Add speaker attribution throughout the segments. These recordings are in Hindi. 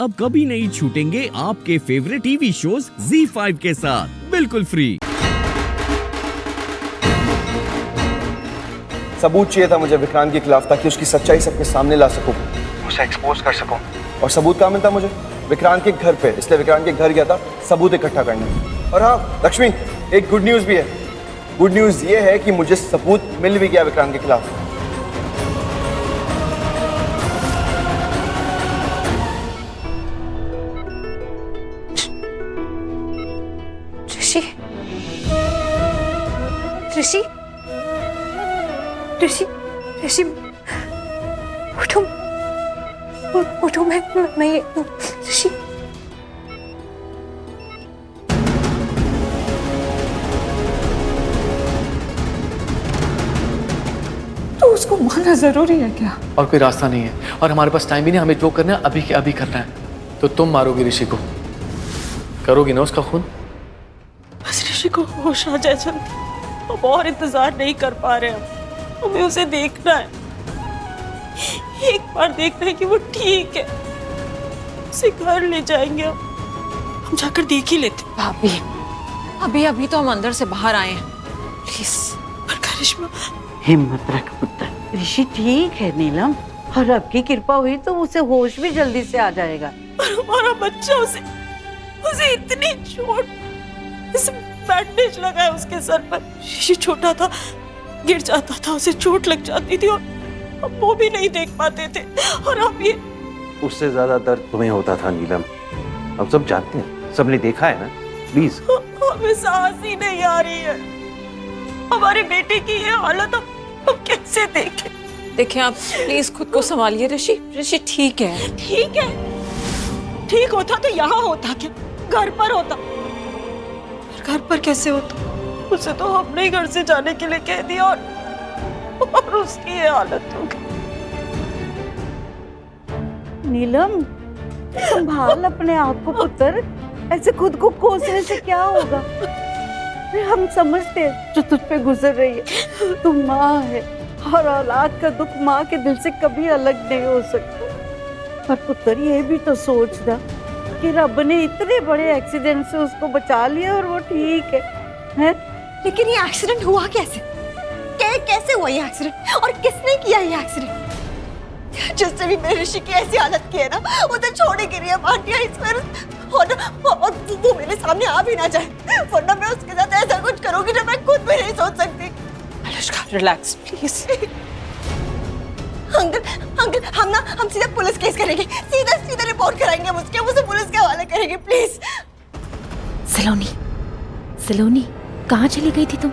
Speaker 1: अब कभी नहीं छूटेंगे आपके फेवरेट टीवी शोज ZEE5 के साथ बिल्कुल फ्री।
Speaker 2: सबूत चाहिए था मुझे विक्रांत के खिलाफ, ताकि उसकी सच्चाई सबके सामने ला सकूं,
Speaker 3: उसे एक्सपोज कर सकूं।
Speaker 2: और सबूत कहाँ मिलता मुझे? विक्रांत के घर पे। इसलिए विक्रांत के घर गया था सबूत इकट्ठा करने। और हाँ लक्ष्मी, एक गुड न्यूज भी है। गुड न्यूज ये है कि मुझे सबूत मिल भी गया विक्रांत के खिलाफ।
Speaker 4: ऋषि, ऋषि, ऋषि, ऋषि, उठो, उठो, मैं ये ऋषि। तो उसको मारना जरूरी है क्या?
Speaker 5: और कोई रास्ता नहीं है, और हमारे पास टाइम भी नहीं। हमें जो करना है अभी के अभी करना है। तो तुम मारोगी ऋषि को, करोगी ना उसका खून?
Speaker 6: बस ऋषि को होश आ जाए जल्दी। अब और इंतजार नहीं कर पा रहे हम। हमें उसे देखना है, एक बार देखना है कि वो ठीक है। उसे घर ले जाएंगे हम जाकर देख ही लेते।
Speaker 4: भाभी, अभी अभी तो हम अंदर से बाहर आए हैं, प्लीज।
Speaker 6: पर करिश्मा,
Speaker 7: हिम्मत रख पुत्र, ऋषि ठीक है नीलम, और रब की कृपा हुई तो उसे होश भी जल्दी से आ जाएगा।
Speaker 6: पर हमारा बच्चा, उसे इतनी चोट, इस बैंडेज लगा है उसके सर पर। ऋषि छोटा था, गिर जाता था, उसे चोट लग जाती थी और हम वो भी नहीं देख पाते थे। और अब ये,
Speaker 3: उससे ज्यादा दर्द तुम्हें होता था नीलम, हम सब जानते हैं, सबने देखा है ना। प्लीज,
Speaker 6: हमें सांस ही नहीं आ रही है। हमारे बेटे की ये हालत हम कैसे देखें?
Speaker 4: देखिए आप प्लीज खुद को संभालिए। ऋषि ठीक है।
Speaker 6: ठीक है, ठीक होता तो यहाँ होता क्या? घर पर होता। घर पर कैसे होता? उसे तो हमने ही घर से जाने के लिए कह दिया और उसकी ये हालत हो गई।
Speaker 7: नीलम संभाल अपने आप को पुत्र, ऐसे खुद को कोसने से क्या होगा? हम समझते हैं जो तुझ पे गुजर रही है। तू माँ है और औलाद का दुख माँ के दिल से कभी अलग नहीं हो सकता। पर पुत्र ये भी तो सोचना कि रब ने इतने बड़े एक्सीडेंट से उसको बचा लिया और वो ठीक है?
Speaker 4: लेकिन ये एक्सीडेंट हुआ कैसे? कैसे हुआ ये एक्सीडेंट, और किसने किया ये एक्सीडेंट?
Speaker 8: जिससे भी मेरे ऋषि की ऐसी हालत की है ना, उसे छोड़ने के लिए आंटियां इस पर और वो मेरे सामने आ भी ना जाए, वरना मैं उसके साथ ऐसा कुछ करूंगी जो मैं खुद भी नहीं सोच सकती।
Speaker 4: Anushka relax please.
Speaker 8: अंकल हम सीधा पुलिस केस करेंगे, सीधा रिपोर्ट कराएंगे उसके, उसे पुलिस के हवाले करेंगे प्लीज।
Speaker 9: सलोनी कहाँ चली गई थी तुम?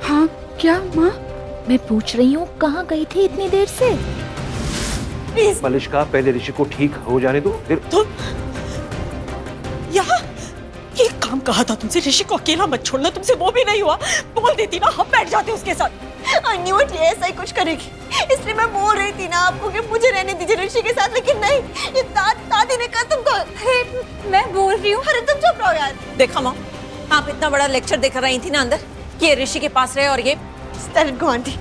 Speaker 10: हाँ क्या माँ?
Speaker 9: मैं पूछ रही हूँ कहाँ गई थी इतनी देर से?
Speaker 8: प्लीज
Speaker 3: मलिष्का, पहले ऋषि को ठीक हो जाने दो, फिर
Speaker 6: तुम यहाँ ये काम कहा था तुमसे, ऋषि को अकेला मत छोड़ना। तुमसे वो भी नहीं हुआ, बोल देती ना, हम बैठ जाते उसके साथ।
Speaker 8: आई न्यू इट, ये ऐसा ही कुछ करेगी, इसलिए मैं बोल रही थी ना आपको कि मुझे रहने दीजिए ऋषि के साथ, लेकिन नहीं, ये दादी ने कसम खा।
Speaker 4: मैं बोल रही हूँ।
Speaker 8: अरे तुम चुप रहो यार।
Speaker 4: देखा माँ, आप इतना बड़ा लेक्चर देकर रही थी ना अंदर कि ये ऋषि के पास रहे, और ये
Speaker 8: स्टेरिट गो आंटी,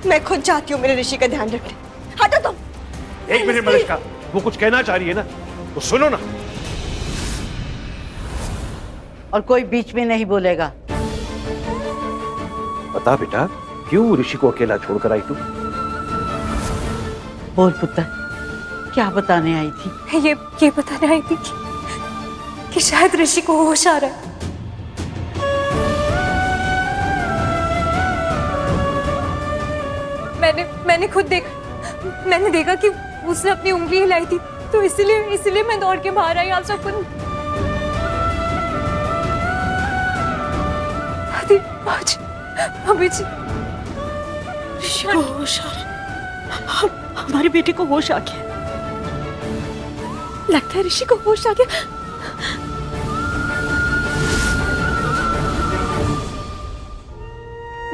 Speaker 8: मैं खुद जाती हूँ मेरे ऋषि का ध्यान रखने। हटो तुम।
Speaker 3: एक मिनट मलिष्का, वो कुछ कहना चाह रही है ना, तो सुनो ना।
Speaker 7: और कोई बीच में नहीं बोलेगा।
Speaker 3: बता बेटा, क्यों ऋषि को अकेला छोड़कर आई तू?
Speaker 7: बोल पुत्र, क्या बताने आई थी?
Speaker 4: ये बताने आई थी कि शायद ऋषि को होश आ रहा है। मैंने खुद देखा, मैंने देखा कि उसने अपनी उंगली हिलाई थी, तो इसलिए मैं दौड़ के बाहर आई। आप सबको अभी
Speaker 6: ऋषि को होश आ रहा, हमारे बेटे को होश आ गया।
Speaker 4: लगता है ऋषि को होश आ गया।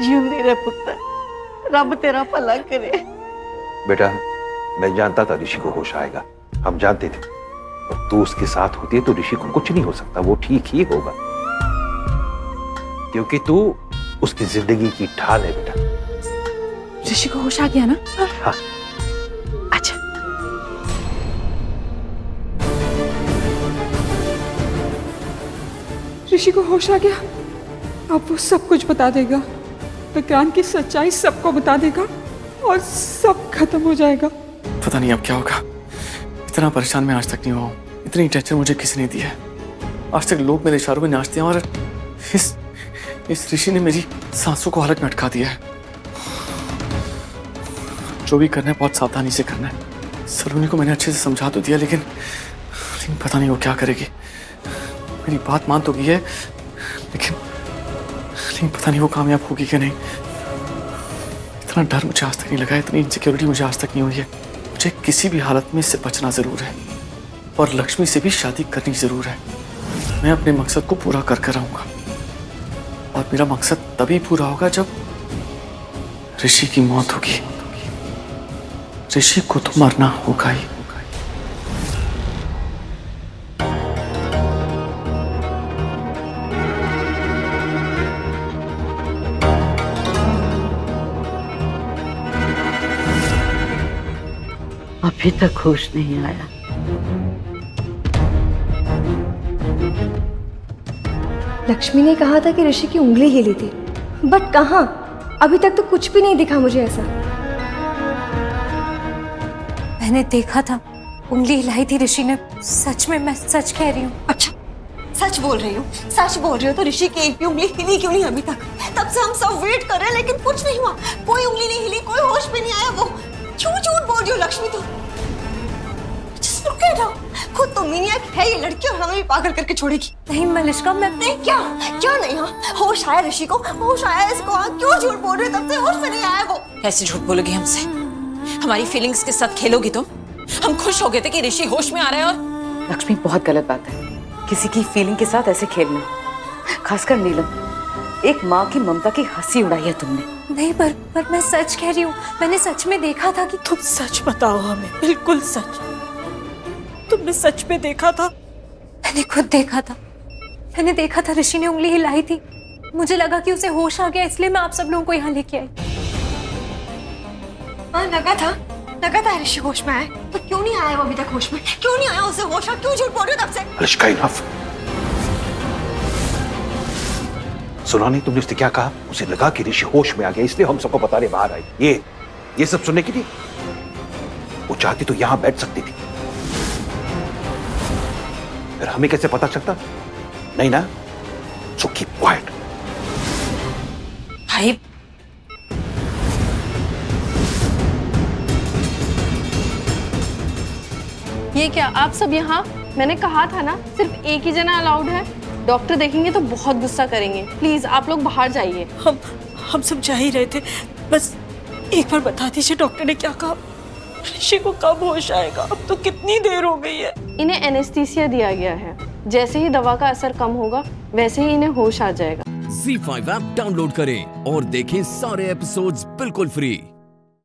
Speaker 7: जिंदी रह पुत्र, रब तेरा भला करे।
Speaker 3: बेटा, मैं जानता था ऋषि को होश आएगा, हम जानते थे। और तू उसके साथ होती है तो ऋषि को कुछ नहीं हो सकता, वो ठीक ही होगा, क्योंकि तू उसकी जिंदगी की ढाल है बेटा।
Speaker 10: ऋषि को होश आ गया ना?
Speaker 3: हाँ।
Speaker 10: अच्छा, ऋषि को होश आ गया, अब वो सब कुछ बता देगा। विक्रांत की सच्चाई सबको बता देगा और सब खत्म हो जाएगा।
Speaker 5: पता नहीं अब क्या होगा। इतना परेशान मैं आज तक नहीं हुआ हूँ। इतनी टेंशन मुझे किसी ने दी है। आज तक लोग मेरे इशारों में नाचते हैं और इस ऋषि ने मेरी सांसों को हलक में अटका दिया है। जो भी करना है बहुत सावधानी से करना है। सलोनी को मैंने अच्छे से समझा तो दिया, लेकिन पता नहीं वो क्या करेगी। मेरी बात मान तो गई है, लेकिन पता नहीं वो कामयाब होगी कि नहीं। इतना डर मुझे आज तक नहीं लगा, इतनी इनसिक्योरिटी मुझे आज तक नहीं हुई है। मुझे किसी भी हालत में इससे बचना जरूर है और लक्ष्मी से भी शादी करनी जरूर है। मैं अपने मकसद को पूरा कर रहूंगा और मेरा मकसद तभी पूरा होगा जब ऋषि की मौत होगी। ऋषि को तो मरना होगा ही।
Speaker 7: अभी तक होश नहीं आया।
Speaker 4: लक्ष्मी ने कहा था कि ऋषि की उंगली हिली थी, बट कहाँ? अभी तक तो कुछ भी नहीं दिखा मुझे ऐसा। मैंने देखा था, उंगली हिलाई थी ऋषि ने। सच में, मैं सच कह रही हूँ।
Speaker 8: अच्छा, सच बोल रही हूँ? सच बोल रही हो तो ऋषि की एक भी उंगली हिली क्यों नहीं अभी तक? तब से हम सब वेट कर रहे हैं लेकिन कुछ नहीं हुआ। कोई उंगली नहीं हिली, कोई होश भी नहीं आया। वो झूठ बोल रही हो लक्ष्मी तुम। Just look at her। खुद तो मीनिया है ये लड़की और हमें भी पागल करके छोड़ेगी।
Speaker 4: नहीं मलिश्का, मैं
Speaker 8: नहीं। क्या नहीं? हाँ, होश आया ऋषि को, होश आया इसको। हाँ, क्यों झूठ बोल रहे हो? तब से होश में नहीं आया वो।
Speaker 6: कैसे झूठ बोलोगी हमसे? हमारी फीलिंग्स के साथ खेलोगी तुम? हम खुश हो गए थे कि ऋषि होश में आ रहा है और
Speaker 11: लक्ष्मी बहुत गलत बात है किसी की फीलिंग के साथ ऐसे खेलना, खासकर नीलम। एक माँ की ममता की हंसी उड़ाई है तुमने।
Speaker 4: नहीं, पर मैं सच कह रही हूँ। मैंने सच में देखा था कि
Speaker 6: तुम सच बताओ हमें, बिल्कुल सच। तुमने सच में देखा था?
Speaker 4: मैंने खुद देखा था। मैंने देखा था ऋषि ने उंगली हिलाई थी। मुझे लगा कि उसे होश आ गया, इसलिए मैं आप सब लोगों को यहाँ लेके आई।
Speaker 8: हाँ, लगा था ऋषि होश में आए, तो क्यों नहीं आया वो अभी तक होश में? क्यों नहीं आया उसे होश? क्यों झूठ बोल रहे हो तब से?
Speaker 3: अनुष्का, इनफ। सुना नहीं तुमने उसने क्या कहा? उसे लगा कि ऋषि होश में आ गया, इसलिए हम सबको बताने बाहर आई। ये सब सुनने के लिए? वो चाहती तो यहां बैठ सकती थी, फिर हमें कैसे पता चलता? नहीं ना? So keep quiet.
Speaker 6: भाई,
Speaker 12: ये क्या आप सब यहाँ? मैंने कहा था ना सिर्फ एक ही जना अलाउड है। डॉक्टर देखेंगे तो बहुत गुस्सा करेंगे। प्लीज आप लोग बाहर जाइए।
Speaker 6: हम सब जा ही रहे थे। बस एक बार बता दीजिए डॉक्टर ने क्या कहा? ऋषि को कब होश आएगा? अब तो कितनी देर हो गई है।
Speaker 12: इन्हें एनेस्थीसिया दिया गया है। जैसे ही दवा का असर कम होगा वैसे ही इन्हें होश आ जाएगा।
Speaker 1: ZEE5 ऐप डाउनलोड करें और देखें सारे एपिसोड्स बिल्कुल फ्री।